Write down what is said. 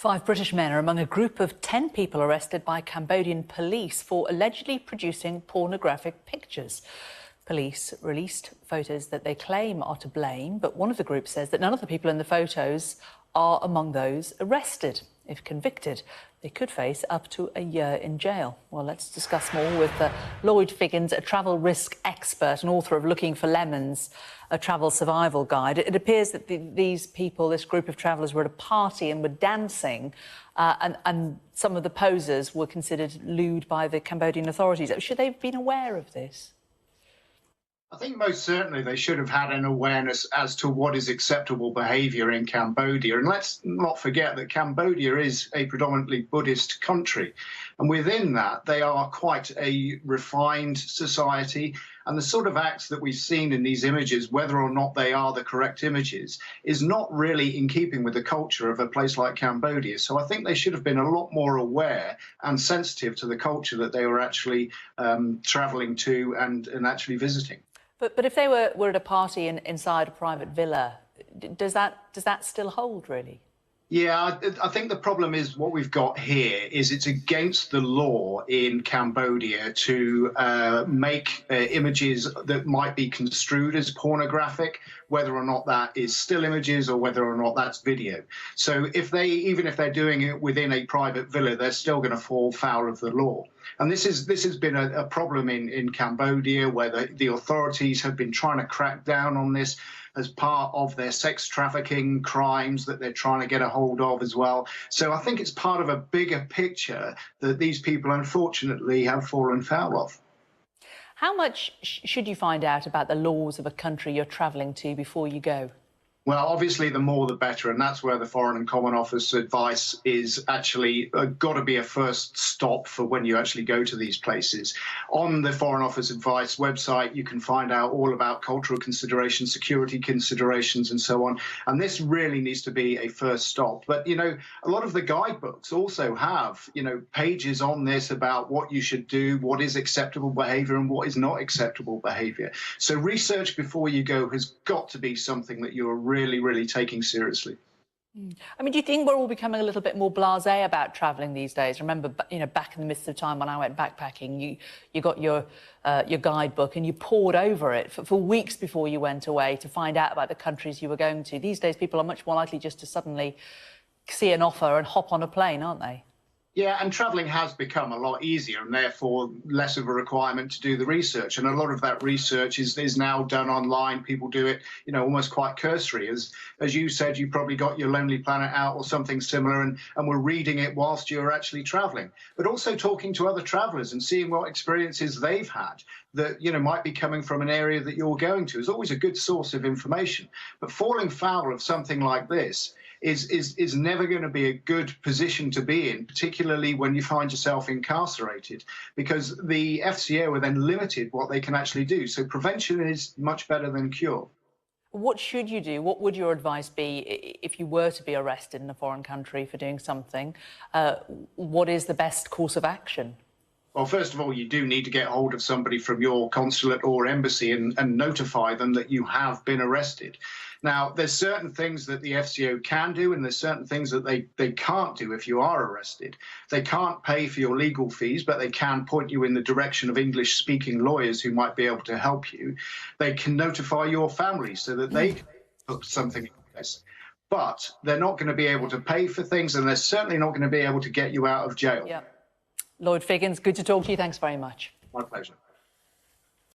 5 British men are among a group of 10 people arrested by Cambodian police for allegedly producing pornographic pictures. Police released photos that they claim are to blame, but one of the groups says that none of the people in the photos are among those arrested. If convicted, they could face up to a year in jail. Well, let's discuss more with Lloyd Figgins, a travel risk expert and author of Looking for Lemons, a travel survival guide. It appears that these people, this group of travellers, were at a party and were dancing, and some of the posers were considered lewd by the Cambodian authorities. Should they have been aware of this? I think most certainly they should have had an awareness as to what is acceptable behaviour in Cambodia. And let's not forget that Cambodia is a predominantly Buddhist country. And within that, they are quite a refined society. And the sort of acts that we've seen in these images, whether or not they are the correct images, is not really in keeping with the culture of a place like Cambodia. So I think they should have been a lot more aware and sensitive to the culture that they were actually travelling to and actually visiting. But if they were at a party inside a private villa, does that still hold, really? Yeah, I think the problem is what we've got here is it's against the law in Cambodia to make images that might be construed as pornographic, whether or not that is still images or whether or not that's video. So even if they're doing it within a private villa, they're still going to fall foul of the law. And this has been a problem in Cambodia, where the authorities have been trying to crack down on this as part of their sex trafficking crimes that they're trying to get a hold of as well. So I think it's part of a bigger picture that these people unfortunately have fallen foul of. How much should you find out about the laws of a country you're travelling to before you go? Well, obviously, the more the better, and that's where the Foreign and Common Office advice is actually got to be a first stop for when you actually go to these places. On the Foreign Office advice website, you can find out all about cultural considerations, security considerations, and so on. And this really needs to be a first stop. But, you know, a lot of the guidebooks also have, pages on this about what you should do, what is acceptable behaviour and what is not acceptable behaviour. So research before you go has got to be something that you're really taking seriously. I mean, do you think we're all becoming a little bit more blasé about travelling these days? Remember, back in the midst of time when I went backpacking, you got your guidebook and you pored over it for weeks before you went away to find out about the countries you were going to. These days, people are much more likely just to suddenly see an offer and hop on a plane, aren't they? Yeah, and travelling has become a lot easier and therefore less of a requirement to do the research. And a lot of that research is now done online. People do it, almost quite cursory. As you said, you probably got your Lonely Planet out or something similar and were reading it whilst you're actually travelling. But also talking to other travellers and seeing what experiences they've had that, might be coming from an area that you're going to is always a good source of information. But falling foul of something like this is never going to be a good position to be in, particularly when you find yourself incarcerated, because the FCO are then limited what they can actually do. So prevention is much better than cure. What should you do? What would your advice be if you were to be arrested in a foreign country for doing something? What is the best course of action? Well, first of all, you do need to get hold of somebody from your consulate or embassy and notify them that you have been arrested. Now, there's certain things that the FCO can do and there's certain things that they can't do if you are arrested. They can't pay for your legal fees, but they can point you in the direction of English-speaking lawyers who might be able to help you. They can notify your family so that they can put something in place. But they're not going to be able to pay for things and they're certainly not going to be able to get you out of jail. Yeah. Lloyd Figgins, good to talk to you. Thanks very much. My pleasure.